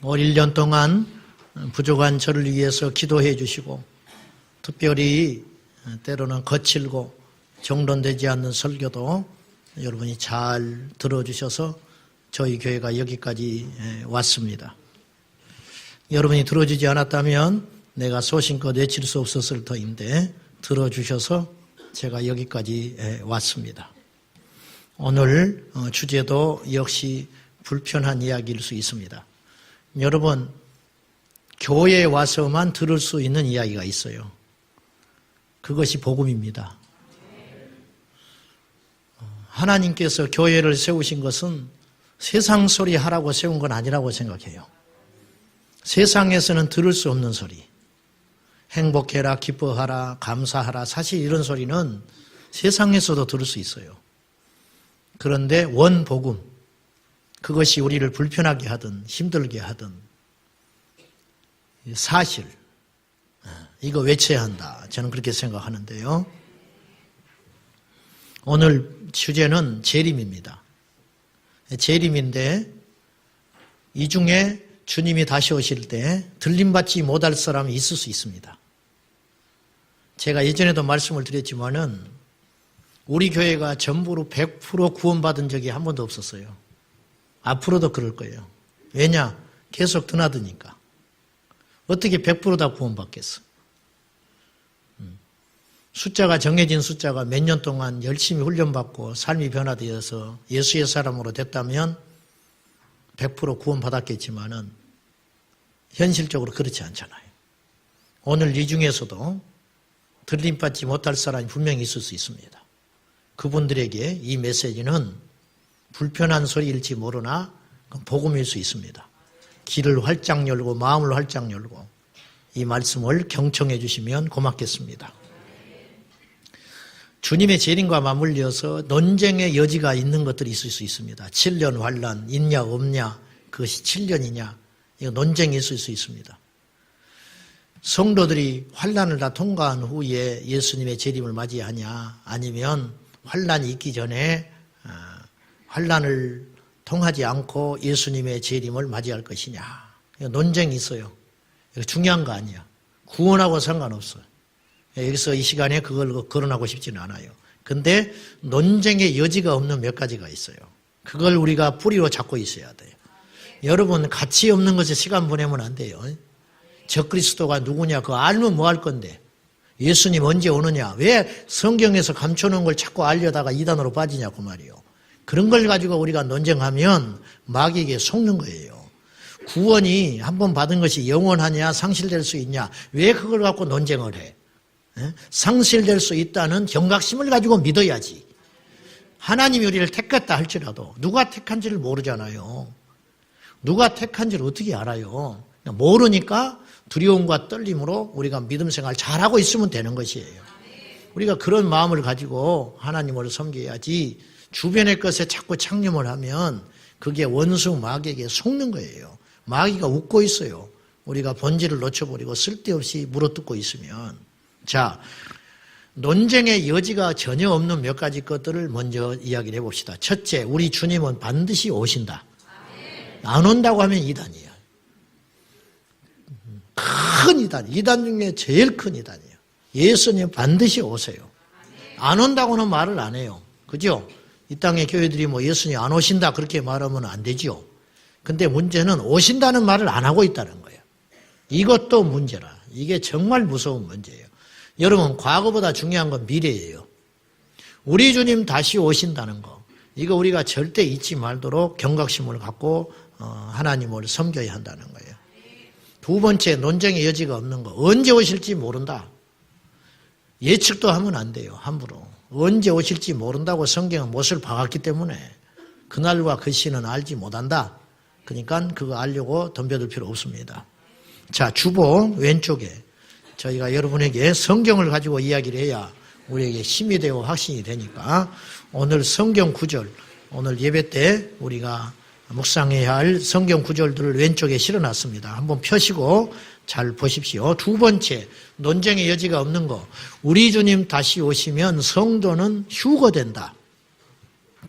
올 1년 동안 부족한 저를 위해서 기도해 주시고 특별히 때로는 거칠고 정돈되지 않는 설교도 여러분이 잘 들어주셔서 저희 교회가 여기까지 왔습니다. 여러분이 들어주지 않았다면 내가 소신껏 외칠 수 없었을 터인데 들어주셔서 제가 여기까지 왔습니다. 오늘 주제도 역시 불편한 이야기일 수 있습니다. 여러분, 교회에 와서만 들을 수 있는 이야기가 있어요. 그것이 복음입니다. 하나님께서 교회를 세우신 것은 세상 소리 하라고 세운 건 아니라고 생각해요. 세상에서는 들을 수 없는 소리. 행복해라, 기뻐하라, 감사하라. 사실 이런 소리는 세상에서도 들을 수 있어요. 그런데 원복음, 그것이 우리를 불편하게 하든 힘들게 하든 사실, 이거 외쳐야 한다. 저는 그렇게 생각하는데요. 오늘 주제는 재림입니다. 재림인데 이 중에 주님이 다시 오실 때 들림받지 못할 사람이 있을 수 있습니다. 제가 예전에도 말씀을 드렸지만은 우리 교회가 전부로 100% 구원받은 적이 한 번도 없었어요. 앞으로도 그럴 거예요. 왜냐? 계속 드나드니까. 어떻게 100% 다 구원받겠어? 숫자가 정해진 숫자가 몇 년 동안 열심히 훈련받고 삶이 변화되어서 예수의 사람으로 됐다면 100% 구원받았겠지만은 현실적으로 그렇지 않잖아요. 오늘 이 중에서도 들림받지 못할 사람이 분명히 있을 수 있습니다. 그분들에게 이 메시지는 불편한 소리일지 모르나 복음일 수 있습니다. 귀를 활짝 열고 마음을 활짝 열고 이 말씀을 경청해 주시면 고맙겠습니다. 주님의 재림과 맞물려서 논쟁의 여지가 있는 것들이 있을 수 있습니다. 7년 환난 있냐 없냐, 그것이 7년이냐, 이거 논쟁이 있을 수 있습니다. 성도들이 환난을 다 통과한 후에 예수님의 재림을 맞이하냐, 아니면 환난이 있기 전에 환난을 통하지 않고 예수님의 재림을 맞이할 것이냐, 이거 논쟁이 있어요. 이거 중요한 거 아니야. 구원하고 상관없어요. 여기서 이 시간에 그걸 거론하고 싶지는 않아요. 근데 논쟁의 여지가 없는 몇 가지가 있어요. 그걸 우리가 뿌리로 잡고 있어야 돼요. 여러분, 가치 없는 것에 시간 보내면 안 돼요. 적그리스도가 누구냐, 그거 알면 뭐 할 건데. 예수님 언제 오느냐, 왜 성경에서 감춰놓은 걸 자꾸 알려다가 이단으로 빠지냐고 말이요. 그런 걸 가지고 우리가 논쟁하면 마귀에게 속는 거예요. 구원이 한번 받은 것이 영원하냐, 상실될 수 있냐, 왜 그걸 갖고 논쟁을 해? 상실될 수 있다는 경각심을 가지고 믿어야지. 하나님이 우리를 택했다 할지라도 누가 택한지를 모르잖아요. 누가 택한지를 어떻게 알아요? 모르니까 두려움과 떨림으로 우리가 믿음 생활 잘하고 있으면 되는 것이에요. 우리가 그런 마음을 가지고 하나님을 섬겨야지 주변의 것에 자꾸 창념을 하면 그게 원수 마귀에게 속는 거예요. 마귀가 웃고 있어요. 우리가 본질을 놓쳐버리고 쓸데없이 물어뜯고 있으면. 자, 논쟁의 여지가 전혀 없는 몇 가지 것들을 먼저 이야기를 해봅시다. 첫째, 우리 주님은 반드시 오신다. 안 온다고 하면 이단이에요. 큰 이단, 이단 중에 제일 큰 이단이에요. 예수님 반드시 오세요. 안 온다고는 말을 안 해요. 그죠? 이 땅의 교회들이 뭐 예수님 안 오신다 그렇게 말하면 안 되죠. 근데 문제는 오신다는 말을 안 하고 있다는 거예요. 이것도 문제라. 이게 정말 무서운 문제예요. 여러분, 과거보다 중요한 건 미래예요. 우리 주님 다시 오신다는 거, 이거 우리가 절대 잊지 말도록 경각심을 갖고 하나님을 섬겨야 한다는 거예요. 두 번째, 논쟁의 여지가 없는 거. 언제 오실지 모른다. 예측도 하면 안 돼요. 함부로. 언제 오실지 모른다고 성경은 못을 박았기 때문에 그날과 그 시는 알지 못한다. 그러니까 그거 알려고 덤벼들 필요 없습니다. 자, 주보 왼쪽에 저희가 여러분에게 성경을 가지고 이야기를 해야 우리에게 힘이 되고 확신이 되니까 오늘 성경 구절, 오늘 예배 때 우리가 묵상해야 할 성경 구절들을 왼쪽에 실어놨습니다. 한번 펴시고 잘 보십시오. 두 번째, 논쟁의 여지가 없는 거. 우리 주님 다시 오시면 성도는 휴거된다.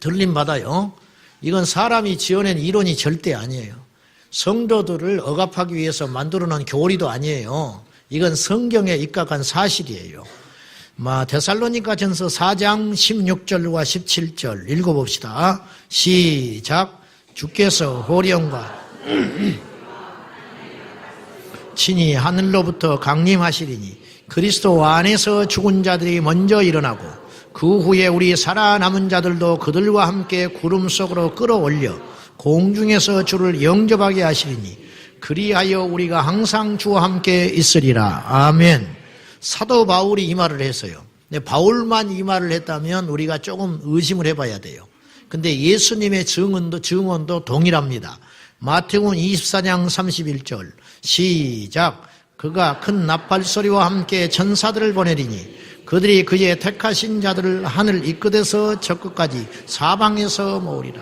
들림받아요. 이건 사람이 지어낸 이론이 절대 아니에요. 성도들을 억압하기 위해서 만들어놓은 교리도 아니에요. 이건 성경에 입각한 사실이에요. 데살로니가전서 4장 16절과 17절 읽어봅시다. 시작. 주께서 호령과 친히 하늘로부터 강림하시리니 그리스도 안에서 죽은 자들이 먼저 일어나고 그 후에 우리 살아남은 자들도 그들과 함께 구름 속으로 끌어올려 공중에서 주를 영접하게 하시리니 그리하여 우리가 항상 주와 함께 있으리라. 아멘. 사도 바울이 이 말을 했어요. 근데 바울만 이 말을 했다면 우리가 조금 의심을 해봐야 돼요. 근데 예수님의 증언도 동일합니다. 마태복음 24장 31절 시작. 그가 큰 나팔소리와 함께 천사들을 보내리니 그들이 그의 택하신 자들을 하늘 이끝에서 저 끝까지 사방에서 모으리라.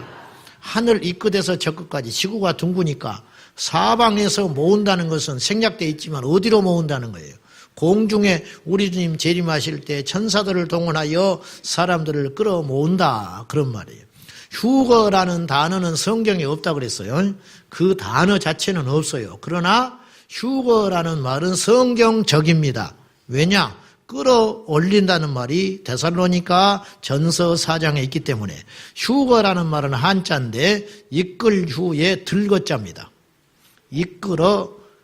하늘 이끝에서 저 끝까지, 지구가 둥그니까 사방에서 모은다는 것은 생략되어 있지만 어디로 모은다는 거예요? 공중에 우리 주님 재림하실 때 천사들을 동원하여 사람들을 끌어 모은다, 그런 말이에요. 휴거라는 단어는 성경에 없다고 그랬어요. 그 단어 자체는 없어요. 그러나 휴거라는 말은 성경적입니다. 왜냐? 끌어올린다는 말이 데살로니가 전서 4장에 있기 때문에. 휴거라는 말은 한자인데 이끌 휴에 들거자입니다.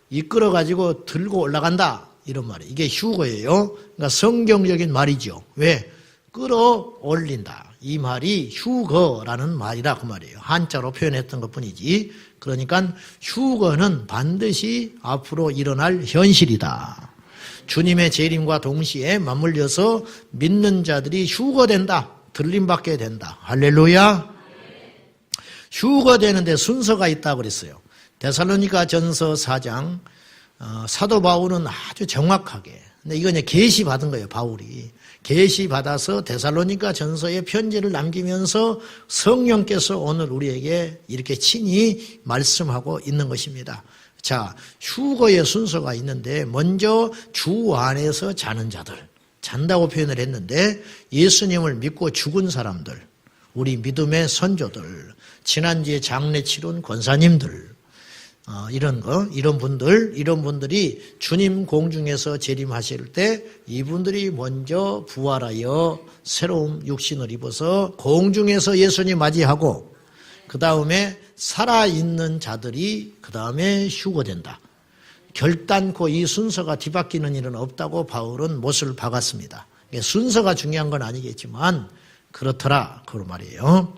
이끌어가지고 들고 올라간다, 이런 말이에요. 이게 휴거예요. 그러니까 성경적인 말이죠. 왜? 끌어올린다. 이 말이 휴거라는 말이라 그 말이에요. 한자로 표현했던 것 뿐이지. 그러니까 휴거는 반드시 앞으로 일어날 현실이다. 주님의 재림과 동시에 맞물려서 믿는 자들이 휴거된다, 들림받게 된다. 할렐루야. 휴거되는데 순서가 있다고 그랬어요. 데살로니가 전서 4장 사도 바울은 아주 정확하게, 근데 이건 이제 계시 받은 거예요. 바울이 계시 받아서 데살로니가 전서에 편지를 남기면서 성령께서 오늘 우리에게 이렇게 친히 말씀하고 있는 것입니다. 자, 휴거의 순서가 있는데 먼저 주 안에서 자는 자들, 잔다고 표현을 했는데 예수님을 믿고 죽은 사람들, 우리 믿음의 선조들, 지난주에 장례 치른 권사님들, 이런 분들이 주님 공중에서 재림하실 때 이분들이 먼저 부활하여 새로운 육신을 입어서 공중에서 예수님 맞이하고 그 다음에 살아있는 자들이 그 다음에 휴거된다. 결단코 이 순서가 뒤바뀌는 일은 없다고 바울은 못을 박았습니다. 순서가 중요한 건 아니겠지만 그렇더라, 그런 말이에요.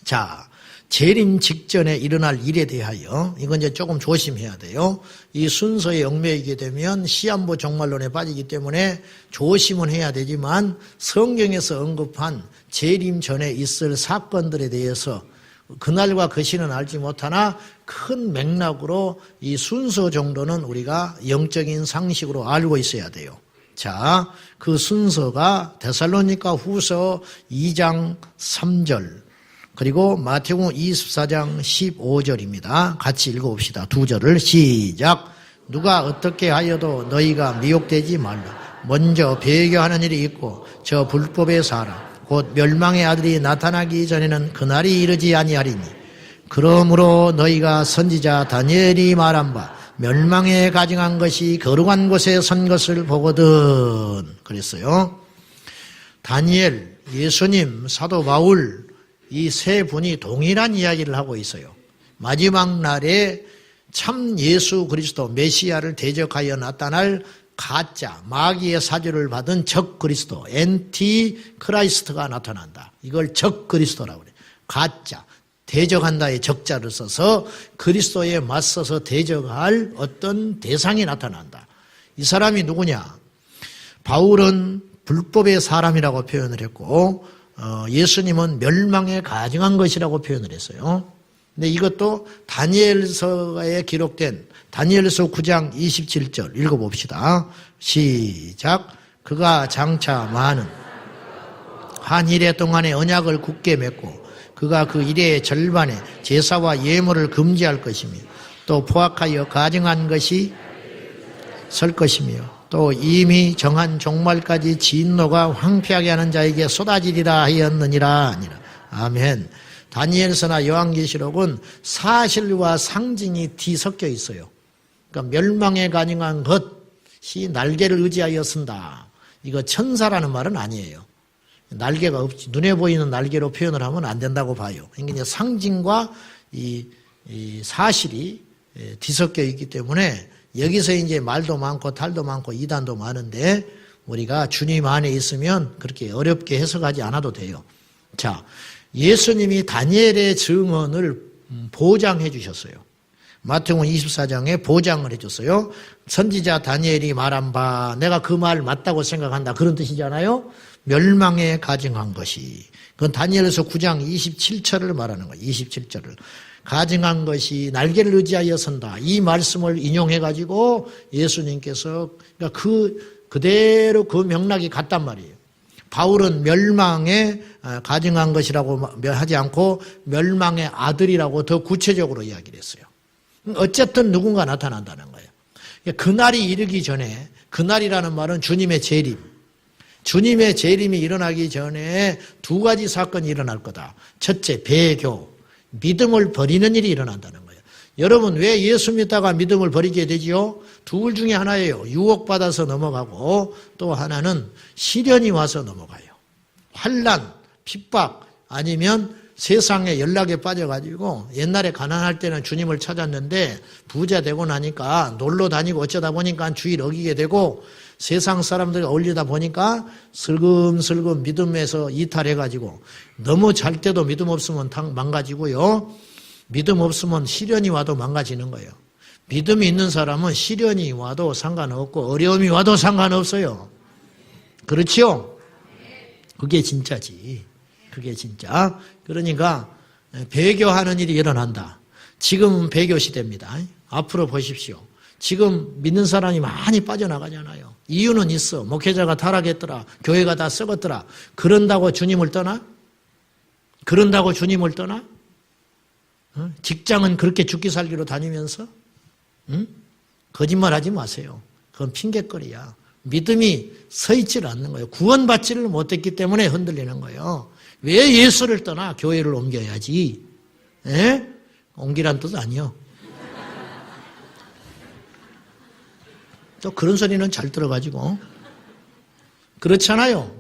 자, 재림 직전에 일어날 일에 대하여 이건 이제 조금 조심해야 돼요. 이 순서에 얽매이게 되면 시한부 종말론에 빠지기 때문에 조심은 해야 되지만 성경에서 언급한 재림 전에 있을 사건들에 대해서 그날과 그 시는 알지 못하나 큰 맥락으로 이 순서 정도는 우리가 영적인 상식으로 알고 있어야 돼요. 자, 그 순서가 데살로니가 후서 2장 3절 그리고 마태복음 24장 15절입니다. 같이 읽어봅시다. 두 절을 시작. 누가 어떻게 하여도 너희가 미혹되지 말라. 먼저 배교하는 일이 있고 저 불법의 사람 곧 멸망의 아들이 나타나기 전에는 그날이 이르지 아니하리니 그러므로 너희가 선지자 다니엘이 말한 바 멸망에 가증한 것이 거룩한 곳에 선 것을 보거든 그랬어요. 다니엘, 예수님, 사도 바울 이 세 분이 동일한 이야기를 하고 있어요. 마지막 날에 참 예수 그리스도 메시아를 대적하여 나타날 가짜 마귀의 사주를 받은 적 그리스도 엔티 크라이스트가 나타난다. 이걸 적 그리스도라고 그래요. 가짜 대적한다의 적자를 써서 그리스도에 맞서서 대적할 어떤 대상이 나타난다. 이 사람이 누구냐? 바울은 불법의 사람이라고 표현을 했고 예수님은 멸망에 가증한 것이라고 표현을 했어요. 근데 이것도 다니엘서에 기록된 다니엘서 9장 27절 읽어봅시다. 시작. 그가 장차 많은 한 이래 동안의 언약을 굳게 맺고 그가 그 이래의 절반에 제사와 예물을 금지할 것이며 또 포악하여 가증한 것이 설 것이며 또 이미 정한 종말까지 진노가 황폐하게 하는 자에게 쏟아지리라 하였느니라. 아니라. 아멘. 다니엘서나 요한계시록은 사실과 상징이 뒤섞여 있어요. 그러니까 멸망에 가능한 것이 날개를 의지하여 쓴다. 이거 천사라는 말은 아니에요. 날개가 없지. 눈에 보이는 날개로 표현을 하면 안 된다고 봐요. 그러니까 이제 상징과 이 사실이 뒤섞여 있기 때문에 여기서 이제 말도 많고 탈도 많고 이단도 많은데 우리가 주님 안에 있으면 그렇게 어렵게 해석하지 않아도 돼요. 자, 예수님이 다니엘의 증언을 보장해 주셨어요. 마태복음 24장에 보장을 해줬어요. 선지자 다니엘이 말한 바 내가 그 말 맞다고 생각한다. 그런 뜻이잖아요. 멸망에 가증한 것이. 그건 다니엘서 9장 27절을 말하는 거예요. 27절을. 가증한 것이 날개를 의지하여 선다. 이 말씀을 인용해가지고 예수님께서 그러니까 그대로 그 맥락이 같단 말이에요. 바울은 멸망에 가증한 것이라고 하지 않고 멸망의 아들이라고 더 구체적으로 이야기를 했어요. 어쨌든 누군가 나타난다는 거예요. 그날이 이르기 전에, 그날이라는 말은 주님의 재림. 주님의 재림이 일어나기 전에 두 가지 사건이 일어날 거다. 첫째, 배교. 믿음을 버리는 일이 일어난다는 거예요. 여러분, 왜 예수 믿다가 믿음을 버리게 되지요? 둘 중에 하나예요. 유혹받아서 넘어가고 또 하나는 시련이 와서 넘어가요. 환난, 핍박 아니면 세상에 연락에 빠져가지고 옛날에 가난할 때는 주님을 찾았는데 부자 되고 나니까 놀러 다니고 어쩌다 보니까 주일 어기게 되고 세상 사람들과 어울리다 보니까 슬금슬금 믿음에서 이탈해가지고 너무 잘 때도 믿음 없으면 망가지고요. 믿음 없으면 시련이 와도 망가지는 거예요. 믿음이 있는 사람은 시련이 와도 상관없고 어려움이 와도 상관없어요. 그렇지요? 그게 진짜지. 그게 진짜. 그러니까 배교하는 일이 일어난다. 지금은 배교 시대입니다. 앞으로 보십시오. 지금 믿는 사람이 많이 빠져나가잖아요. 이유는 있어. 목회자가 타락했더라. 교회가 다 썩었더라. 그런다고 주님을 떠나? 그런다고 주님을 떠나? 직장은 그렇게 죽기 살기로 다니면서? 거짓말하지 마세요. 그건 핑계거리야. 믿음이 서 있지를 않는 거예요. 구원받지를 못했기 때문에 흔들리는 거예요. 왜 예수를 떠나? 교회를 옮겨야지. 에? 옮기란 뜻 아니요. 또 그런 소리는 잘 들어가지고. 그렇잖아요.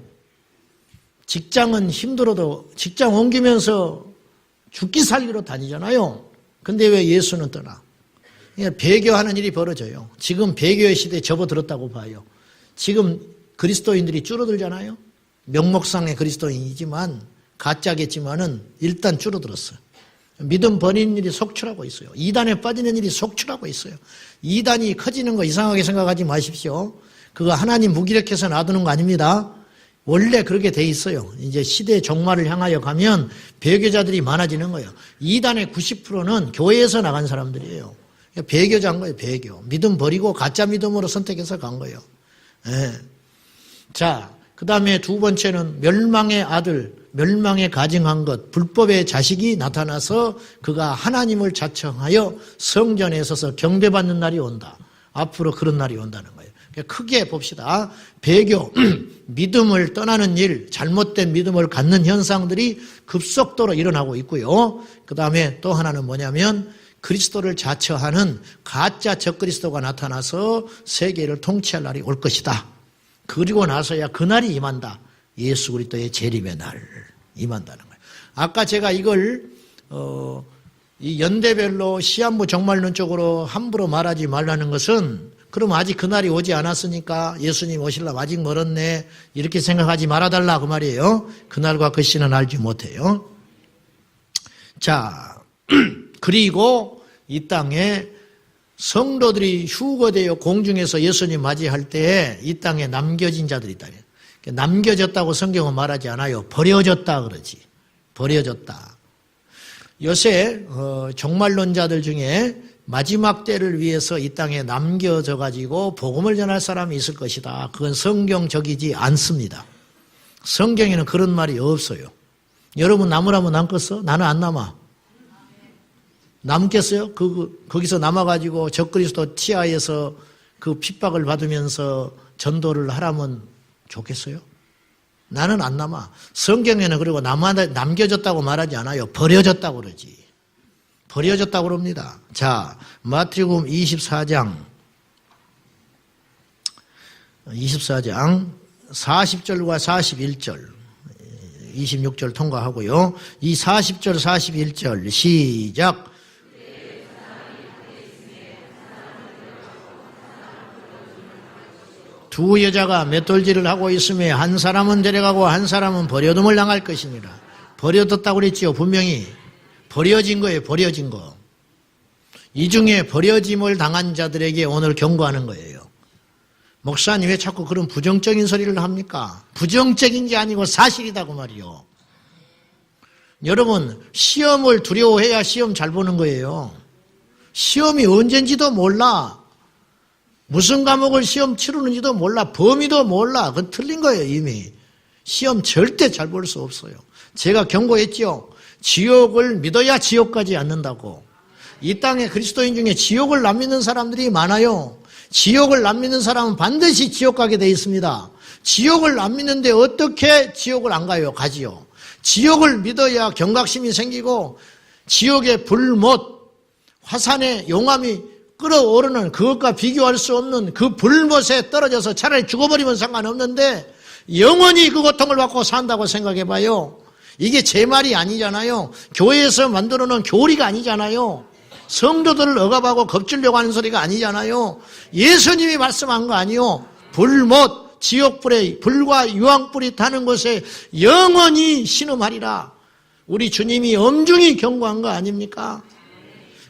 직장은 힘들어도 직장 옮기면서 죽기 살기로 다니잖아요. 근데 왜 예수는 떠나? 배교하는 일이 벌어져요. 지금 배교의 시대에 접어들었다고 봐요. 지금 그리스도인들이 줄어들잖아요. 명목상의 그리스도인이지만 가짜겠지만은 일단 줄어들었어요. 믿음 버리는 일이 속출하고 있어요. 이단에 빠지는 일이 속출하고 있어요. 이단이 커지는 거 이상하게 생각하지 마십시오. 그거 하나님 무기력해서 놔두는 거 아닙니다. 원래 그렇게 돼 있어요. 이제 시대의 종말을 향하여 가면 배교자들이 많아지는 거예요. 이단의 90%는 교회에서 나간 사람들이에요. 배교자인 거예요. 배교. 믿음 버리고 가짜 믿음으로 선택해서 간 거예요. 네. 자, 그 다음에 두 번째는 멸망의 아들, 멸망에 가증한 것, 불법의 자식이 나타나서 그가 하나님을 자청하여 성전에 서서 경배받는 날이 온다. 앞으로 그런 날이 온다는 거예요. 크게 봅시다. 배교, 믿음을 떠나는 일, 잘못된 믿음을 갖는 현상들이 급속도로 일어나고 있고요. 그 다음에 또 하나는 뭐냐면 그리스도를 자처하는 가짜 적그리스도가 나타나서 세계를 통치할 날이 올 것이다. 그리고 나서야 그날이 임한다. 예수 그리스도의 재림의 날 임한다는 거예요. 아까 제가 이걸 이 연대별로 시한부 종말론적으로 함부로 말하지 말라는 것은 그럼 아직 그날이 오지 않았으니까 예수님 오실라 아직 멀었네 이렇게 생각하지 말아달라 그 말이에요. 그날과 그 시는 알지 못해요. 자, 그리고 이 땅에 성도들이 휴거되어 공중에서 예수님 맞이할 때 이 땅에 남겨진 자들이 있다. 남겨졌다고 성경은 말하지 않아요. 버려졌다 그러지. 버려졌다. 요새 종말론자들 중에 마지막 때를 위해서 이 땅에 남겨져 가지고 복음을 전할 사람이 있을 것이다. 그건 성경적이지 않습니다. 성경에는 그런 말이 없어요. 여러분 남으라면 남겠어? 나는 안 남아. 남겠어요? 거기서 남아가지고 적그리스도 치하에서 그 핍박을 받으면서 전도를 하라면 좋겠어요? 나는 안 남아. 성경에는 그리고 남겨졌다고 말하지 않아요. 버려졌다고 그러지. 버려졌다고 그럽니다. 자, 마태복음 24장 40절과 41절 26절 통과하고요. 이 40절 41절 시작. 두 여자가 맷돌질을 하고 있음에 한 사람은 데려가고 한 사람은 버려둠을 당할 것이니라. 버려졌다고 그랬지요. 분명히 버려진 거예요. 버려진 거. 이 중에 버려짐을 당한 자들에게 오늘 경고하는 거예요. 목사님 왜 자꾸 그런 부정적인 소리를 합니까? 부정적인 게 아니고 사실이다고 말이요. 여러분, 시험을 두려워해야 시험 잘 보는 거예요. 시험이 언젠지도 몰라. 무슨 과목을 시험 치르는지도 몰라. 범위도 몰라. 그건 틀린 거예요, 이미. 시험 절대 잘 볼 수 없어요. 제가 경고했죠. 지옥을 믿어야 지옥 가지 않는다고. 이 땅에 그리스도인 중에 지옥을 안 믿는 사람들이 많아요. 지옥을 안 믿는 사람은 반드시 지옥 가게 돼 있습니다. 지옥을 안 믿는데 어떻게 지옥을 안 가요? 가지요. 지옥을 믿어야 경각심이 생기고 지옥의 불못, 화산의 용암이 끓어오르는 그것과 비교할 수 없는 그 불못에 떨어져서 차라리 죽어버리면 상관없는데 영원히 그 고통을 받고 산다고 생각해봐요. 이게 제 말이 아니잖아요. 교회에서 만들어놓은 교리가 아니잖아요. 성도들을 억압하고 겁주려고 하는 소리가 아니잖아요. 예수님이 말씀한 거 아니요. 불못, 지옥불에 불과 유황불이 타는 곳에 영원히 신음하리라. 우리 주님이 엄중히 경고한 거 아닙니까?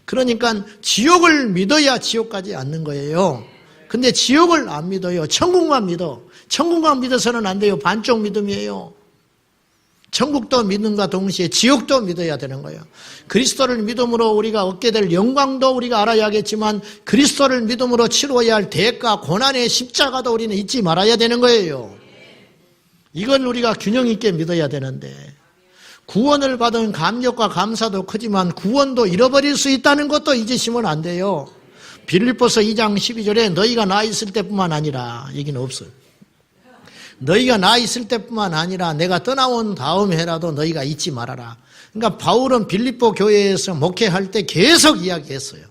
그러니까 지옥을 믿어야 지옥 가지 않는 거예요. 근데 지옥을 안 믿어요. 천국만 믿어. 천국만 믿어서는 안 돼요. 반쪽 믿음이에요. 천국도 믿음과 동시에 지옥도 믿어야 되는 거예요. 그리스도를 믿음으로 우리가 얻게 될 영광도 우리가 알아야겠지만 그리스도를 믿음으로 치러야 할 대가, 고난의 십자가도 우리는 잊지 말아야 되는 거예요. 이걸 우리가 균형 있게 믿어야 되는데 구원을 받은 감격과 감사도 크지만 구원도 잃어버릴 수 있다는 것도 잊으시면 안 돼요. 빌립보서 2장 12절에 너희가 나 있을 때뿐만 아니라 얘기는 없어요. 너희가 나 있을 때뿐만 아니라 내가 떠나온 다음 해라도 너희가 잊지 말아라. 그러니까 바울은 빌립보 교회에서 목회할 때 계속 이야기했어요.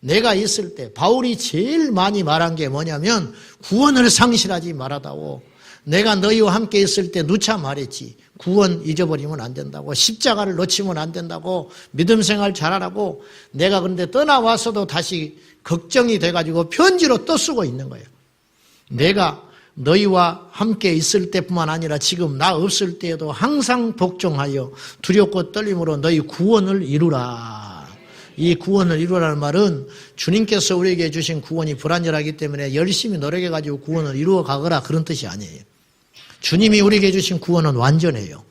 내가 있을 때 바울이 제일 많이 말한 게 뭐냐면 구원을 상실하지 말아다오. 내가 너희와 함께 있을 때 누차 말했지. 구원 잊어버리면 안 된다고. 십자가를 놓치면 안 된다고. 믿음 생활 잘하라고. 내가 그런데 떠나와서도 다시 걱정이 돼가지고 편지로 또 쓰고 있는 거예요. 내가 너희와 함께 있을 때뿐만 아니라 지금 나 없을 때에도 항상 복종하여 두렵고 떨림으로 너희 구원을 이루라. 이 구원을 이루라는 말은 주님께서 우리에게 주신 구원이 불완전하기 때문에 열심히 노력해가지고 구원을 이루어 가거라 그런 뜻이 아니에요. 주님이 우리에게 주신 구원은 완전해요.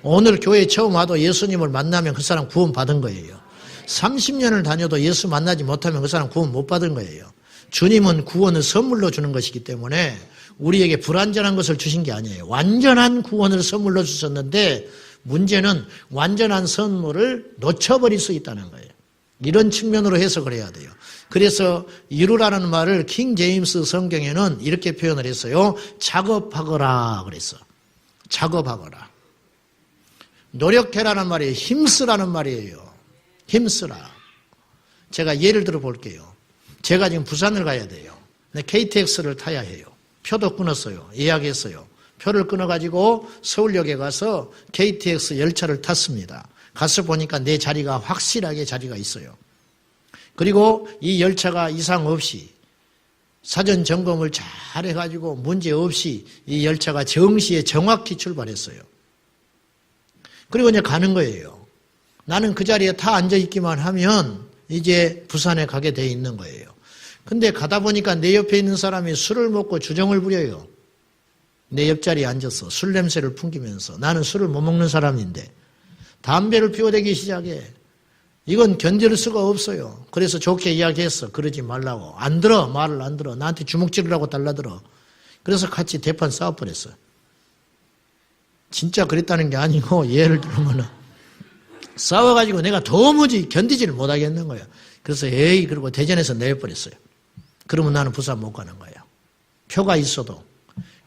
오늘 교회에 처음 와도 예수님을 만나면 그 사람 구원 받은 거예요. 30년을 다녀도 예수 만나지 못하면 그 사람 구원 못 받은 거예요. 주님은 구원을 선물로 주는 것이기 때문에 우리에게 불완전한 것을 주신 게 아니에요. 완전한 구원을 선물로 주셨는데 문제는 완전한 선물을 놓쳐버릴 수 있다는 거예요. 이런 측면으로 해석을 해야 돼요. 그래서 이루라는 말을 킹 제임스 성경에는 이렇게 표현을 했어요. 작업하거라 그랬어. 작업하거라. 노력해라는 말이에요. 힘쓰라는 말이에요. 힘쓰라. 제가 예를 들어 볼게요. 제가 지금 부산을 가야 돼요. KTX를 타야 해요. 표도 끊었어요. 예약했어요. 표를 끊어가지고 서울역에 가서 KTX 열차를 탔습니다. 가서 보니까 내 자리가 확실하게 자리가 있어요. 그리고 이 열차가 이상 없이 사전 점검을 잘 해가지고 문제 없이 이 열차가 정시에 정확히 출발했어요. 그리고 이제 가는 거예요. 나는 그 자리에 다 앉아있기만 하면 이제 부산에 가게 돼 있는 거예요. 근데 가다 보니까 내 옆에 있는 사람이 술을 먹고 주정을 부려요. 내 옆자리에 앉아서 술 냄새를 풍기면서. 나는 술을 못 먹는 사람인데 담배를 피워대기 시작해. 이건 견딜 수가 없어요. 그래서 좋게 이야기했어. 그러지 말라고. 안 들어. 말을 안 들어. 나한테 주먹질을 달라들어. 그래서 같이 대판 싸워버렸어요. 진짜 그랬다는 게 아니고 예를 들면은 싸워가지고 내가 도무지 견디지를 못하겠는 거야. 그래서 에이 그러고 대전에서 내버렸어요. 그러면 나는 부산 못 가는 거예요. 표가 있어도.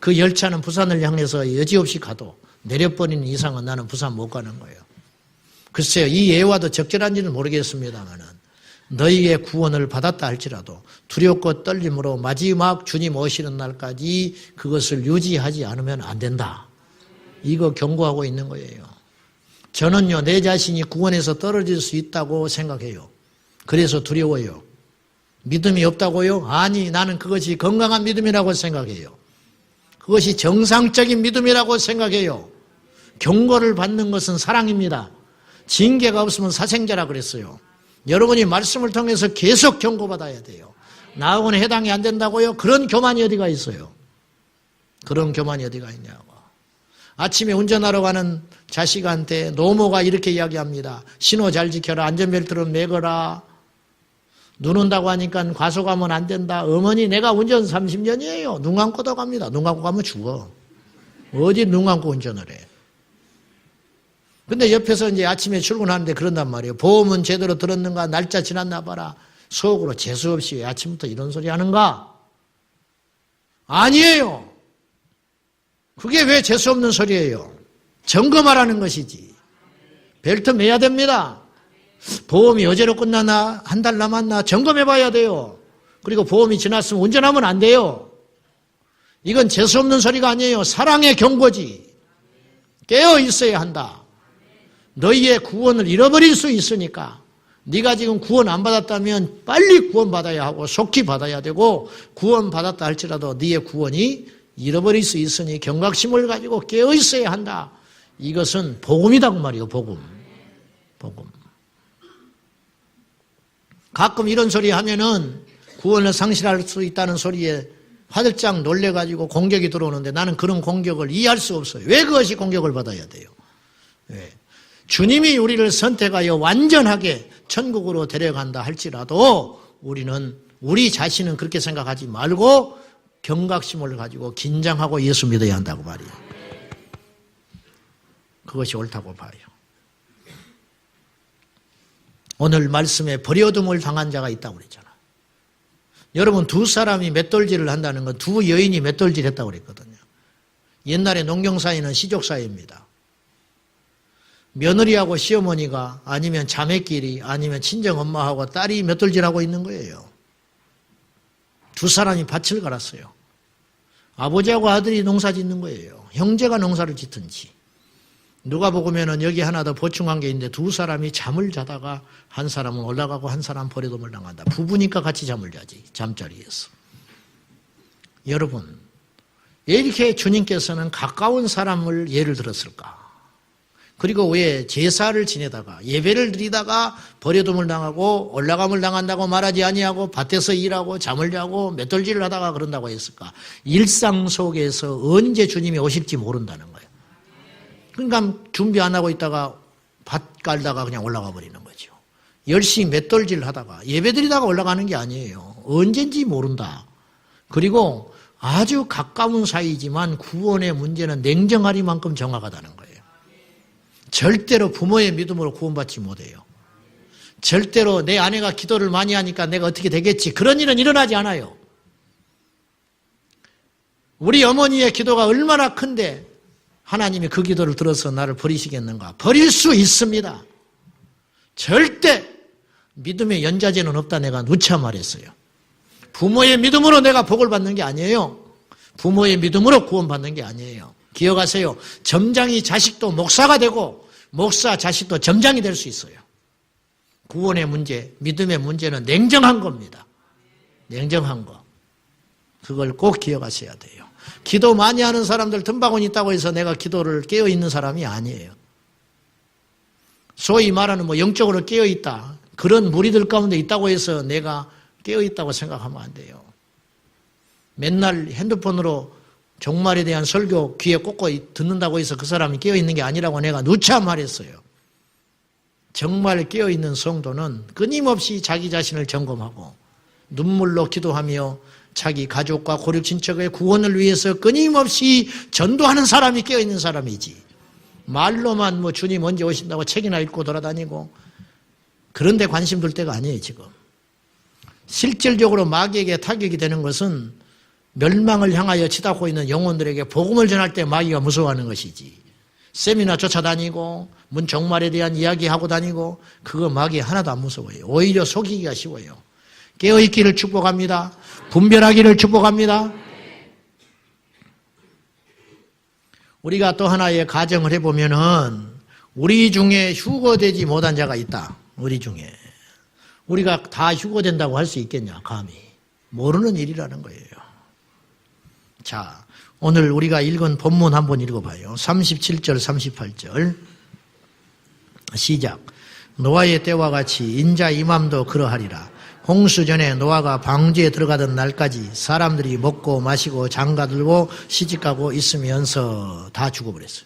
그 열차는 부산을 향해서 여지없이 가도 내려버리는 이상은 나는 부산 못 가는 거예요. 글쎄요, 이 예화도 적절한지는 모르겠습니다만은 너희의 구원을 받았다 할지라도 두렵고 떨림으로 마지막 주님 오시는 날까지 그것을 유지하지 않으면 안 된다. 이거 경고하고 있는 거예요. 저는요, 내 자신이 구원에서 떨어질 수 있다고 생각해요. 그래서 두려워요. 믿음이 없다고요? 아니, 나는 그것이 건강한 믿음이라고 생각해요. 그것이 정상적인 믿음이라고 생각해요. 경고를 받는 것은 사랑입니다. 징계가 없으면 사생자라 그랬어요. 여러분이 말씀을 통해서 계속 경고받아야 돼요. 나하고는 해당이 안 된다고요? 그런 교만이 어디가 있어요? 그런 교만이 어디가 있냐고. 아침에 운전하러 가는 자식한테 노모가 이렇게 이야기합니다. 신호 잘 지켜라. 안전벨트를 매거라. 눈 온다고 하니까 과속하면 안 된다. 어머니, 내가 운전 30년이에요. 눈 감고도 갑니다. 눈 감고 가면 죽어. 어디 눈 감고 운전을 해. 근데 옆에서 이제 아침에 출근하는데 그런단 말이에요. 보험은 제대로 들었는가? 날짜 지났나 봐라. 속으로 재수없이 왜 아침부터 이런 소리 하는가? 아니에요. 그게 왜 재수없는 소리예요? 점검하라는 것이지. 벨트 매야 됩니다. 보험이 어제로 끝나나? 한 달 남았나? 점검해 봐야 돼요. 그리고 보험이 지났으면 운전하면 안 돼요. 이건 재수없는 소리가 아니에요. 사랑의 경고지. 깨어 있어야 한다. 너희의 구원을 잃어버릴 수 있으니까 네가 지금 구원 안 받았다면 빨리 구원받아야 하고 속히 받아야 되고 구원받았다 할지라도 네의 구원이 잃어버릴 수 있으니 경각심을 가지고 깨어 있어야 한다. 이것은 복음이다 그 말이에요. 복음. 가끔 이런 소리 하면은 구원을 상실할 수 있다는 소리에 화들짝 놀래가지고 공격이 들어오는데 나는 그런 공격을 이해할 수 없어요. 왜 그것이 공격을 받아야 돼요? 왜? 주님이 우리를 선택하여 완전하게 천국으로 데려간다 할지라도 우리는 우리 자신은 그렇게 생각하지 말고 경각심을 가지고 긴장하고 예수 믿어야 한다고 말이에요. 그것이 옳다고 봐요. 오늘 말씀에 버려둠을 당한 자가 있다고 그랬잖아요. 여러분, 두 사람이 맷돌질을 한다는 건 두 여인이 맷돌질 했다고 그랬거든요. 옛날에 농경사회는 시족사회입니다. 며느리하고 시어머니가 아니면 자매끼리 아니면 친정엄마하고 딸이 맷돌질하고 있는 거예요. 두 사람이 밭을 갈았어요. 아버지하고 아들이 농사 짓는 거예요. 형제가 농사를 짓든지. 누가 보면은 여기 하나 더 보충한 게 있는데 두 사람이 잠을 자다가 한 사람은 올라가고 한 사람은 버려둠을 당한다. 부부니까 같이 잠을 자지. 잠자리에서. 여러분, 왜 이렇게 주님께서는 가까운 사람을 예를 들었을까? 그리고 왜 제사를 지내다가 예배를 드리다가 버려둠을 당하고 올라감을 당한다고 말하지 아니하고 밭에서 일하고 잠을 자고 맷돌질을 하다가 그런다고 했을까? 일상 속에서 언제 주님이 오실지 모른다는 거예요. 그러니까 준비 안 하고 있다가 밭 깔다가 그냥 올라가 버리는 거죠. 열심히 맷돌질 하다가 예배 드리다가 올라가는 게 아니에요. 언젠지 모른다. 그리고 아주 가까운 사이지만 구원의 문제는 냉정하리만큼 정확하다는 거예요. 절대로 부모의 믿음으로 구원받지 못해요. 절대로 내 아내가 기도를 많이 하니까 내가 어떻게 되겠지. 그런 일은 일어나지 않아요. 우리 어머니의 기도가 얼마나 큰데 하나님이 그 기도를 들어서 나를 버리시겠는가. 버릴 수 있습니다. 절대 믿음의 연좌제는 없다 내가 누차 말했어요. 부모의 믿음으로 내가 복을 받는 게 아니에요. 부모의 믿음으로 구원받는 게 아니에요. 기억하세요. 점장이 자식도 목사가 되고 목사 자식도 점장이 될 수 있어요. 구원의 문제, 믿음의 문제는 냉정한 겁니다. 냉정한 거. 그걸 꼭 기억하셔야 돼요. 기도 많이 하는 사람들 틈바구니 있다고 해서 내가 기도를 깨어있는 사람이 아니에요. 소위 말하는 영적으로 깨어있다. 그런 무리들 가운데 있다고 해서 내가 깨어있다고 생각하면 안 돼요. 맨날 핸드폰으로 종말에 대한 설교 귀에 꽂고 듣는다고 해서 그 사람이 깨어있는 게 아니라고 내가 누차 말했어요. 정말 깨어있는 성도는 끊임없이 자기 자신을 점검하고 눈물로 기도하며 자기 가족과 고륙 친척의 구원을 위해서 끊임없이 전도하는 사람이 깨어있는 사람이지. 말로만 주님 언제 오신다고 책이나 읽고 돌아다니고 그런 데 관심 둘 때가 아니에요 지금. 실질적으로 마귀에게 타격이 되는 것은 멸망을 향하여 치닫고 있는 영혼들에게 복음을 전할 때 마귀가 무서워하는 것이지. 세미나 쫓아다니고 문종말에 대한 이야기하고 다니고 그거 마귀 하나도 안 무서워요. 오히려 속이기가 쉬워요. 깨어있기를 축복합니다. 분별하기를 축복합니다. 우리가 또 하나의 가정을 해보면은 우리 중에 휴거되지 못한 자가 있다. 우리 중에. 우리가 다 휴거된다고 할 수 있겠냐, 감히. 모르는 일이라는 거예요. 자, 오늘 우리가 읽은 본문 한번 읽어봐요. 37절, 38절. 시작. 노아의 때와 같이 인자 이맘도 그러하리라. 홍수 전에 노아가 방주에 들어가던 날까지 사람들이 먹고 마시고 장가들고 시집가고 있으면서 다 죽어버렸어요.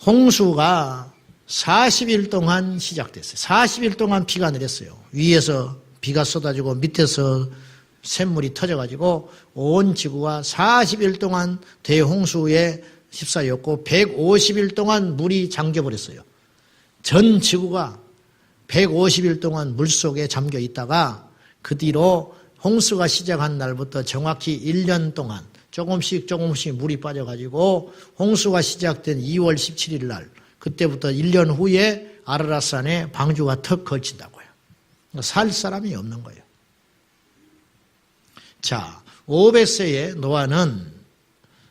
홍수가 40일 동안 시작됐어요. 40일 동안 비가 내렸어요. 위에서 비가 쏟아지고 밑에서 샘물이 터져가지고 온 지구가 40일 동안 대홍수에 휩싸였고 150일 동안 물이 잠겨버렸어요. 전 지구가 150일 동안 물속에 잠겨 있다가 그 뒤로 홍수가 시작한 날부터 정확히 1년 동안 조금씩 물이 빠져가지고 홍수가 시작된 2월 17일 날 그때부터 1년 후에 아라랏산에 방주가 턱 걸친다고요. 살 사람이 없는 거예요. 자, 500세에 노아는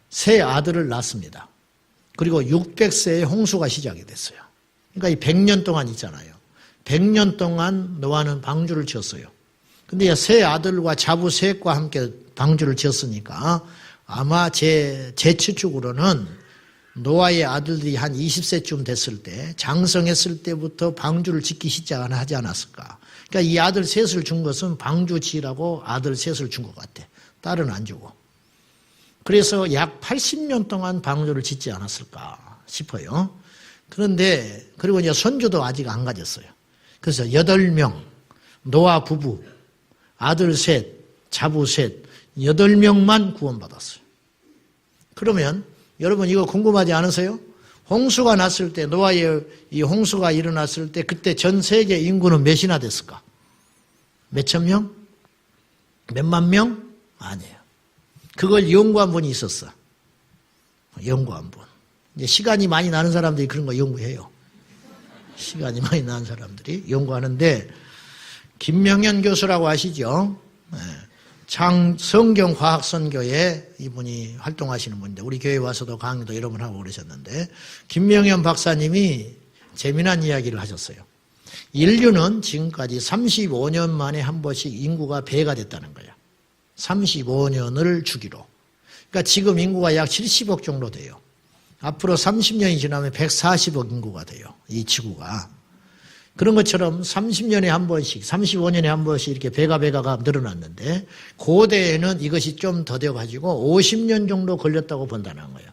세 아들을 낳습니다. 그리고 600세에 홍수가 시작이 됐어요. 그러니까 이 100년 동안 있잖아요. 100년 동안 노아는 방주를 지었어요. 근데 세 아들과 자부 셋과 함께 방주를 지었으니까 아마 제 추측으로는 노아의 아들들이 한 20세쯤 됐을 때 장성했을 때부터 방주를 짓기 시작하지 않았을까. 그러니까 이 아들 셋을 준 것은 방주 지으라고 아들 셋을 준 것 같아. 딸은 안 주고. 그래서 약 80년 동안 방주를 짓지 않았을까 싶어요. 그런데 그리고 이제 손주도 아직 안 가졌어요. 그래서 8명, 노아 부부, 아들 셋, 자부 셋, 8명만 구원받았어요. 그러면 여러분 이거 궁금하지 않으세요? 홍수가 났을 때 노아의 이 홍수가 일어났을 때 그때 전 세계 인구는 몇이나 됐을까? 몇천 명? 몇만 명? 아니에요. 그걸 연구한 분이 있었어. 연구한 분. 이제 시간이 많이 나는 사람들이 그런 거 연구해요. 시간이 많이 나는 사람들이 연구하는데 김명현 교수라고 아시죠? 성경화학선교에 이분이 활동하시는 분인데 우리 교회 와서도 강의도 여러 번 하고 그러셨는데 김명현 박사님이 재미난 이야기를 하셨어요. 인류는 지금까지 35년 만에 한 번씩 인구가 배가 됐다는 거예요. 35년을 주기로. 그러니까 지금 인구가 약 70억 정도 돼요. 앞으로 30년이 지나면 140억 인구가 돼요. 이 지구가. 그런 것처럼 30년에 한 번씩, 35년에 한 번씩 이렇게 배가 늘어났는데 고대에는 이것이 좀 더뎌가지고 50년 정도 걸렸다고 본다는 거예요.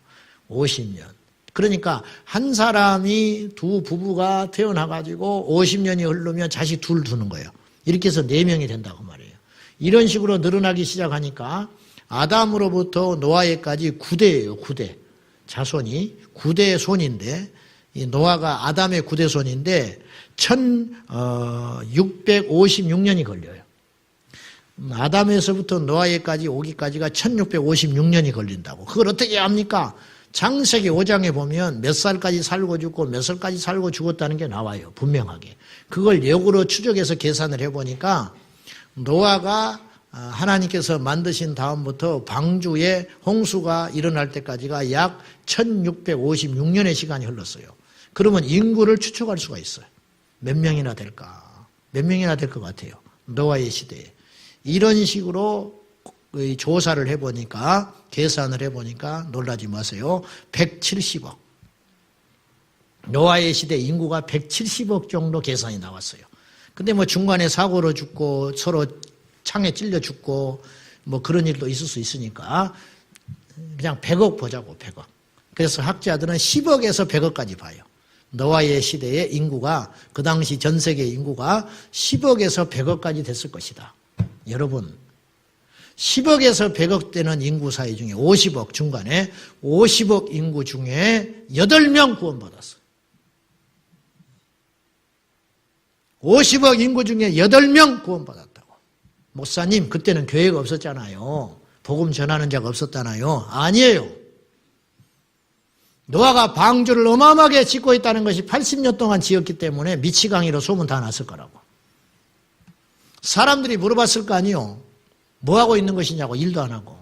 50년. 그러니까 한 사람이 두 부부가 태어나가지고 50년이 흐르면 자식 둘 두는 거예요. 이렇게 해서 4명이 된다고 말이에요. 이런 식으로 늘어나기 시작하니까 아담으로부터 노아에까지 9대예요. 9대. 자손이 9대의 손인데 이 노아가 아담의 9대 손인데 1656년이 걸려요. 아담에서부터 노아에까지 오기까지가 1656년이 걸린다고. 그걸 어떻게 합니까? 창세기 5장에 보면 몇 살까지 살고 죽고 몇 살까지 살고 죽었다는 게 나와요. 분명하게. 그걸 역으로 추적해서 계산을 해보니까 노아가 하나님께서 만드신 다음부터 방주에 홍수가 일어날 때까지가 약 1656년의 시간이 흘렀어요. 그러면 인구를 추측할 수가 있어요. 몇 명이나 될까? 몇 명이나 될 것 같아요. 노아의 시대에. 이런 식으로 조사를 해보니까, 계산을 해보니까 놀라지 마세요. 170억. 노아의 시대 인구가 170억 정도 계산이 나왔어요. 근데 뭐 중간에 사고로 죽고 서로 창에 찔려 죽고 뭐 그런 일도 있을 수 있으니까 그냥 100억 보자고, 100억. 그래서 학자들은 10억에서 100억까지 봐요. 노아의 시대의 인구가, 그 당시 전 세계 인구가 10억에서 100억까지 됐을 것이다. 여러분, 10억에서 100억 되는 인구 사이 중에 50억 중간에 50억 인구 중에 8명 구원받았어요. 50억 인구 중에 8명 구원받았다고. 목사님, 그때는 교회가 없었잖아요. 복음 전하는 자가 없었잖아요. 아니에요. 노아가 방주를 어마어마하게 짓고 있다는 것이 80년 동안 지었기 때문에 미치광이로 소문 다 났을 거라고. 사람들이 물어봤을 거 아니에요. 뭐 하고 있는 것이냐고, 일도 안 하고.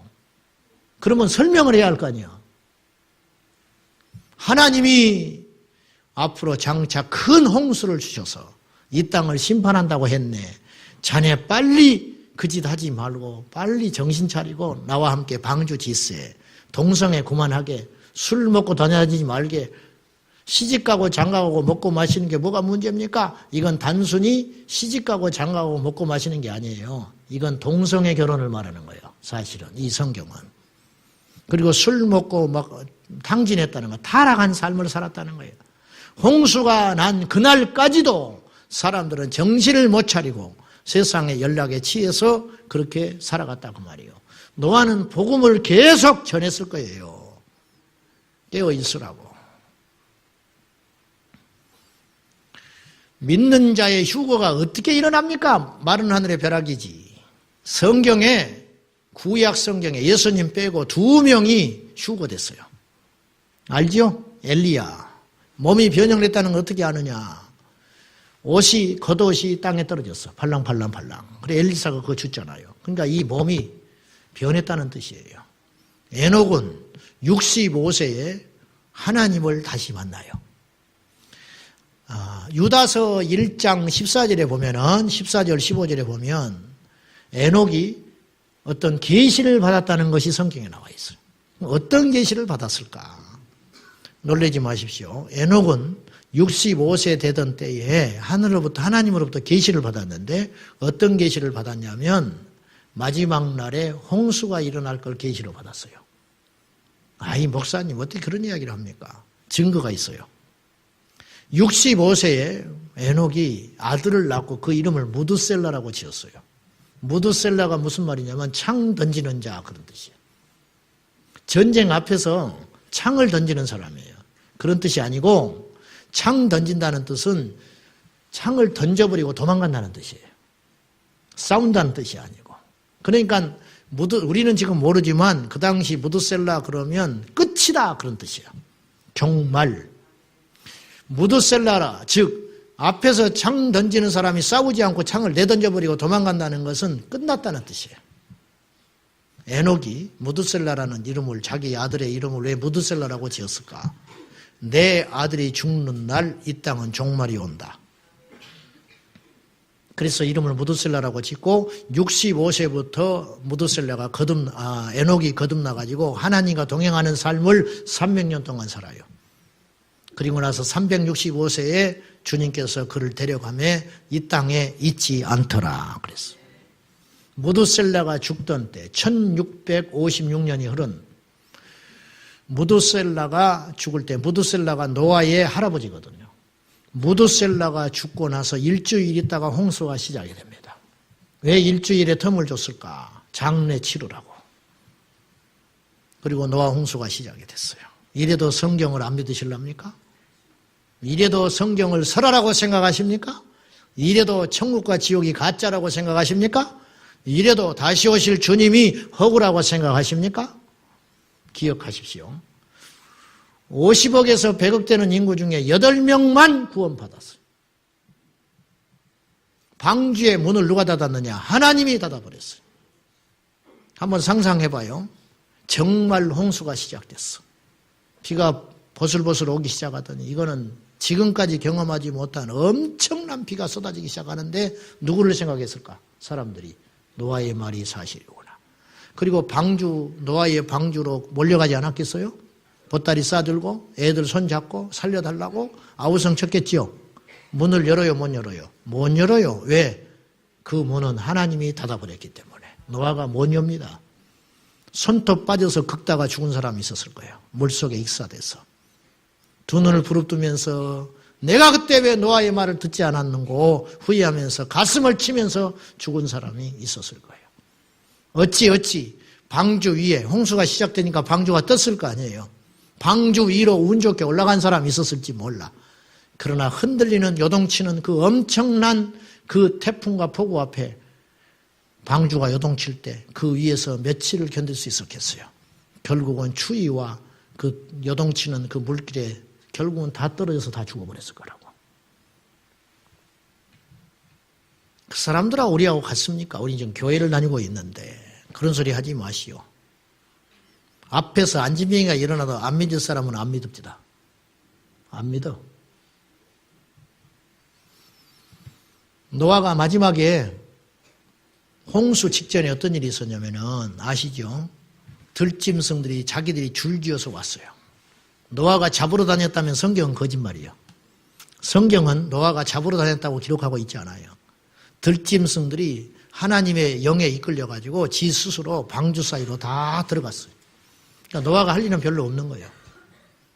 그러면 설명을 해야 할 거 아니야. 하나님이 앞으로 장차 큰 홍수를 주셔서 이 땅을 심판한다고 했네. 자네 빨리 그 짓 하지 말고 빨리 정신 차리고 나와 함께 방주 짓세. 동성애 그만하게. 술 먹고 다니지 말게. 시집가고 장가가고 먹고 마시는 게 뭐가 문제입니까? 이건 단순히 시집가고 장가가고 먹고 마시는 게 아니에요. 이건 동성애 결혼을 말하는 거예요. 사실은 이 성경은. 그리고 술 먹고 막 탕진했다는 거, 타락한 삶을 살았다는 거예요. 홍수가 난 그날까지도 사람들은 정신을 못 차리고 세상의 연락에 취해서 그렇게 살아갔다고 말이에요. 노아는 복음을 계속 전했을 거예요. 깨어 있으라고. 믿는 자의 휴거가 어떻게 일어납니까? 마른 하늘의 벼락이지. 성경에, 구약 성경에 예수님 빼고 2명이 휴거됐어요. 알죠? 엘리야. 몸이 변형됐다는 걸 어떻게 아느냐? 겉옷이 땅에 떨어졌어. 팔랑팔랑. 그래 엘리사가 그거 줬잖아요. 그러니까 이 몸이 변했다는 뜻이에요. 에녹은 65세에 하나님을 다시 만나요. 유다서 1장 14절에 보면은 14절 15절에 보면 에녹이 어떤 계시를 받았다는 것이 성경에 나와 있어요. 어떤 계시를 받았을까? 놀라지 마십시오. 에녹은 65세 되던 때에 하나님으로부터 계시를 받았는데 어떤 계시를 받았냐면 마지막 날에 홍수가 일어날 걸 계시로 받았어요. 아이 목사님 어떻게 그런 이야기를 합니까? 증거가 있어요. 65세에 에녹이 아들을 낳고 그 이름을 무드셀라라고 지었어요. 무드셀라가 무슨 말이냐면 창 던지는 자 그런 뜻이에요. 전쟁 앞에서 창을 던지는 사람이에요. 그런 뜻이 아니고 창 던진다는 뜻은 창을 던져버리고 도망간다는 뜻이에요. 싸운다는 뜻이 아니고. 그러니까 우리는 지금 모르지만 그 당시 무드셀라 그러면 끝이다 그런 뜻이에요. 종말. 무드셀라라 즉 앞에서 창 던지는 사람이 싸우지 않고 창을 내던져버리고 도망간다는 것은 끝났다는 뜻이에요. 에녹이 무드셀라라는 이름을 자기 아들의 이름을 왜 무드셀라라고 지었을까? 내 아들이 죽는 날 이 땅은 종말이 온다. 그래서 이름을 무드셀라라고 짓고 65세부터 에녹이 거듭나가지고 하나님과 동행하는 삶을 300년 동안 살아요. 그리고 나서 365세에 주님께서 그를 데려가매 이 땅에 있지 않더라 그랬어요. 무드셀라가 죽던 때 1656년이 흐른 무드셀라가 죽을 때 무드셀라가 노아의 할아버지거든요. 무드셀라가 죽고 나서 일주일 있다가 홍수가 시작이 됩니다. 왜 일주일의 텀을 줬을까? 장례 치르라고. 그리고 노아 홍수가 시작이 됐어요. 이래도 성경을 안 믿으실랍니까? 이래도 성경을 설화라고 생각하십니까? 이래도 천국과 지옥이 가짜라고 생각하십니까? 이래도 다시 오실 주님이 허구라고 생각하십니까? 기억하십시오. 50억에서 100억 되는 인구 중에 8명만 구원받았어요. 방주의 문을 누가 닫았느냐? 하나님이 닫아버렸어요. 한번 상상해봐요. 정말 홍수가 시작됐어. 비가 보슬보슬 오기 시작하더니 이거는 지금까지 경험하지 못한 엄청난 비가 쏟아지기 시작하는데 누구를 생각했을까? 사람들이. 노아의 말이 사실이구나. 그리고 노아의 방주로 몰려가지 않았겠어요? 보따리 싸들고 애들 손잡고 살려달라고 아우성 쳤겠지요. 문을 열어요, 못 열어요? 못 열어요. 왜? 그 문은 하나님이 닫아버렸기 때문에. 노아가 못 엽니다. 손톱 빠져서 긁다가 죽은 사람이 있었을 거예요. 물속에 익사돼서. 두 눈을 부릅뜨면서 내가 그때 왜 노아의 말을 듣지 않았는고 후회하면서 가슴을 치면서 죽은 사람이 있었을 거예요. 어찌 방주 위에 홍수가 시작되니까 방주가 떴을 거 아니에요. 방주 위로 운 좋게 올라간 사람이 있었을지 몰라. 그러나 흔들리는 요동치는 그 엄청난 그 태풍과 폭우 앞에 방주가 요동칠 때 그 위에서 며칠을 견딜 수 있었겠어요. 결국은 추위와 그 요동치는 그 물길에 결국은 다 떨어져서 다 죽어버렸을 거라고. 그 사람들하고 우리하고 같습니까? 우리 지금 교회를 다니고 있는데 그런 소리 하지 마시오. 앞에서 안진병이가 일어나도 안 믿을 사람은 안 믿읍시다. 안 믿어. 노아가 마지막에 홍수 직전에 어떤 일이 있었냐면은 아시죠? 들짐승들이 자기들이 줄지어서 왔어요. 노아가 잡으러 다녔다면 성경은 거짓말이에요. 성경은 노아가 잡으러 다녔다고 기록하고 있지 않아요. 들짐승들이 하나님의 영에 이끌려가지고 지 스스로 방주 사이로 다 들어갔어요. 그러니까 노아가 할 일은 별로 없는 거예요.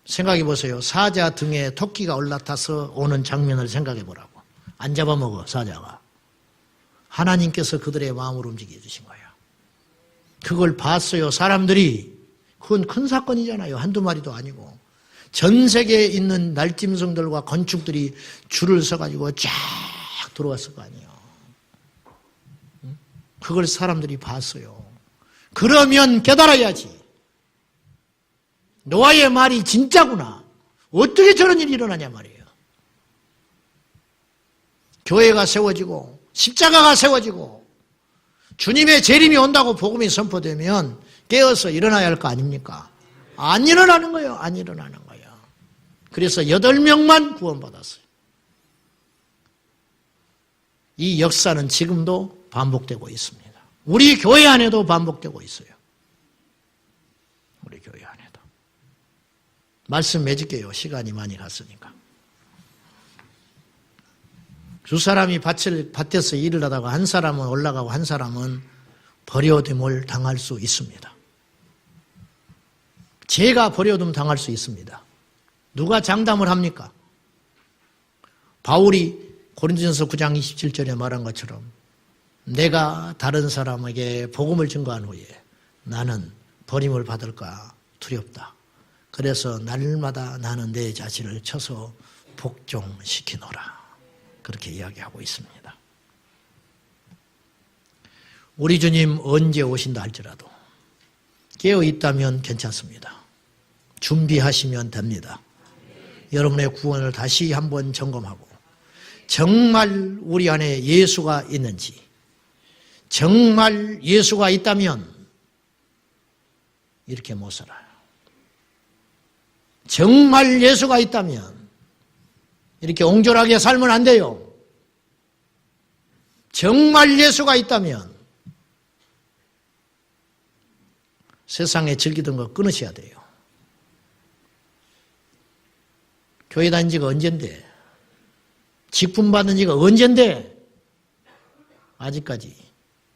생각해 보세요. 사자 등에 토끼가 올라타서 오는 장면을 생각해 보라고. 안 잡아먹어, 사자가. 하나님께서 그들의 마음을 움직여 주신 거예요. 그걸 봤어요. 사람들이. 그건 큰 사건이잖아요. 한두 마리도 아니고. 전 세계에 있는 날짐승들과 건축들이 줄을 서가지고 쫙 들어왔을 거 아니에요. 그걸 사람들이 봤어요. 그러면 깨달아야지. 노아의 말이 진짜구나. 어떻게 저런 일이 일어나냐 말이에요. 교회가 세워지고 십자가가 세워지고 주님의 재림이 온다고 복음이 선포되면 깨어서 일어나야 할 거 아닙니까? 안 일어나는 거예요. 안 일어나는 거예요. 그래서 8명만 구원받았어요. 이 역사는 지금도 반복되고 있습니다. 우리 교회 안에도 반복되고 있어요. 우리 교회 안에도. 말씀 맺을게요. 시간이 많이 갔으니까. 두 사람이 밭에서 일을 하다가 한 사람은 올라가고 한 사람은 버려둠을 당할 수 있습니다. 제가 버려둠 당할 수 있습니다. 누가 장담을 합니까? 바울이 고린도전서 9장 27절에 말한 것처럼 내가 다른 사람에게 복음을 증거한 후에 나는 버림을 받을까 두렵다. 그래서 날마다 나는 내 자신을 쳐서 복종시키노라. 그렇게 이야기하고 있습니다. 우리 주님 언제 오신다 할지라도 깨어 있다면 괜찮습니다. 준비하시면 됩니다. 여러분의 구원을 다시 한번 점검하고 정말 우리 안에 예수가 있는지, 정말 예수가 있다면 이렇게 못 살아요. 정말 예수가 있다면 이렇게 옹졸하게 살면 안 돼요. 정말 예수가 있다면 세상에 즐기던 거 끊으셔야 돼요. 교회 다닌 지가 언젠데, 직분 받은 지가 언젠데 아직까지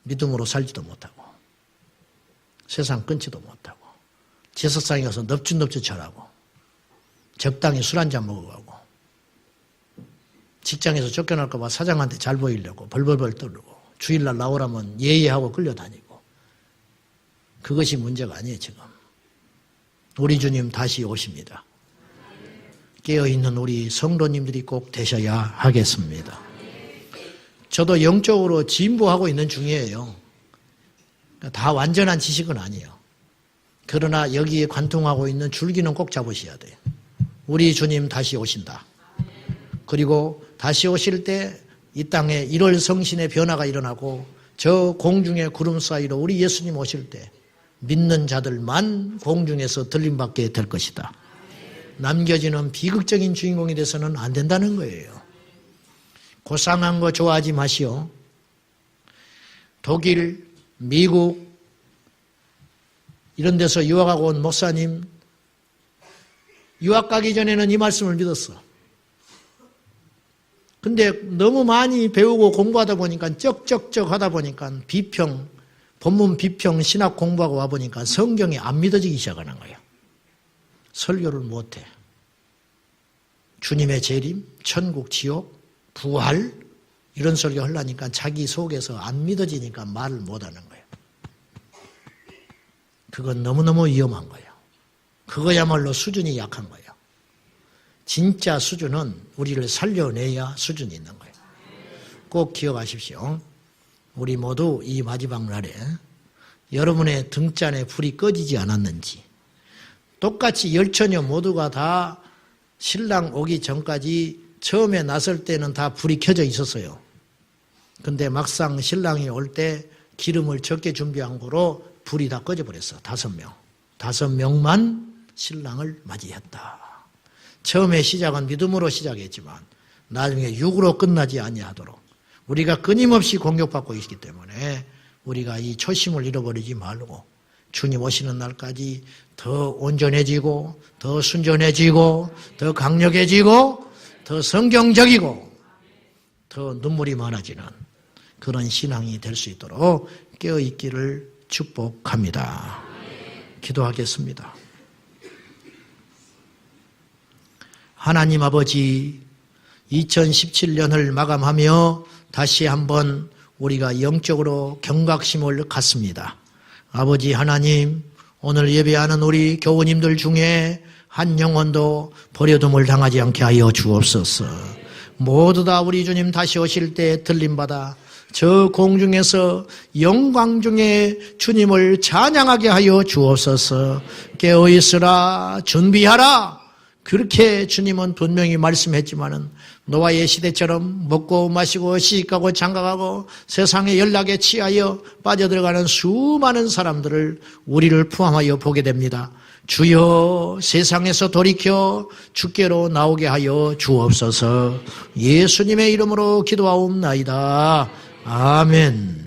믿음으로 살지도 못하고 세상 끊지도 못하고 제사상에 가서 넙죽넙죽 절하고 적당히 술 한잔 먹어가고 직장에서 쫓겨날까 봐 사장한테 잘 보이려고 벌벌벌 떨고 주일날 나오라면 예의하고 끌려다니고 그것이 문제가 아니에요. 지금 우리 주님 다시 오십니다. 깨어있는 우리 성도님들이 꼭 되셔야 하겠습니다. 저도 영적으로 진보하고 있는 중이에요. 다 완전한 지식은 아니에요. 그러나 여기에 관통하고 있는 줄기는 꼭 잡으셔야 돼요. 우리 주님 다시 오신다. 그리고 다시 오실 때 이 땅에 1월 성신의 변화가 일어나고 저 공중의 구름 사이로 우리 예수님 오실 때 믿는 자들만 공중에서 들림받게 될 것이다. 남겨지는 비극적인 주인공이 돼서는 안 된다는 거예요. 고상한 거 좋아하지 마시오. 독일, 미국 이런 데서 유학하고 온 목사님 유학 가기 전에는 이 말씀을 믿었어. 근데 너무 많이 배우고 공부하다 보니까 쩍쩍쩍 하다 보니까 비평, 본문 비평, 신학 공부하고 와보니까 성경이 안 믿어지기 시작하는 거예요. 설교를 못해. 주님의 재림, 천국, 지옥, 부활 이런 설교 하려니까 자기 속에서 안 믿어지니까 말을 못하는 거예요. 그건 너무너무 위험한 거예요. 그거야말로 수준이 약한 거예요. 진짜 수준은 우리를 살려내야 수준이 있는 거예요. 꼭 기억하십시오. 우리 모두 이 마지막 날에 여러분의 등잔에 불이 꺼지지 않았는지, 똑같이 열처녀 모두가 다 신랑 오기 전까지 처음에 나설 때는 다 불이 켜져 있었어요. 근데 막상 신랑이 올 때 기름을 적게 준비한 거로 불이 다 꺼져버렸어. 5명. 5명만 신랑을 맞이했다. 처음에 시작은 믿음으로 시작했지만 나중에 육으로 끝나지 아니하도록 우리가 끊임없이 공격받고 있기 때문에 우리가 이 초심을 잃어버리지 말고 주님 오시는 날까지 더 온전해지고 더 순전해지고 더 강력해지고 더 성경적이고 더 눈물이 많아지는 그런 신앙이 될 수 있도록 깨어있기를 축복합니다. 기도하겠습니다. 하나님 아버지, 2017년을 마감하며 다시 한번 우리가 영적으로 경각심을 갖습니다. 아버지 하나님, 오늘 예배하는 우리 교우님들 중에 한 영혼도 버려둠을 당하지 않게 하여 주옵소서. 모두 다 우리 주님 다시 오실 때 들림받아 저 공중에서 영광 중에 주님을 찬양하게 하여 주옵소서. 깨어있으라, 준비하라. 그렇게 주님은 분명히 말씀했지만은 노아의 시대처럼 먹고 마시고 시집가고 장가가고 세상의 연락에 취하여 빠져들어가는 수많은 사람들을 우리를 포함하여 보게 됩니다. 주여, 세상에서 돌이켜 주께로 나오게 하여 주옵소서. 예수님의 이름으로 기도하옵나이다. 아멘.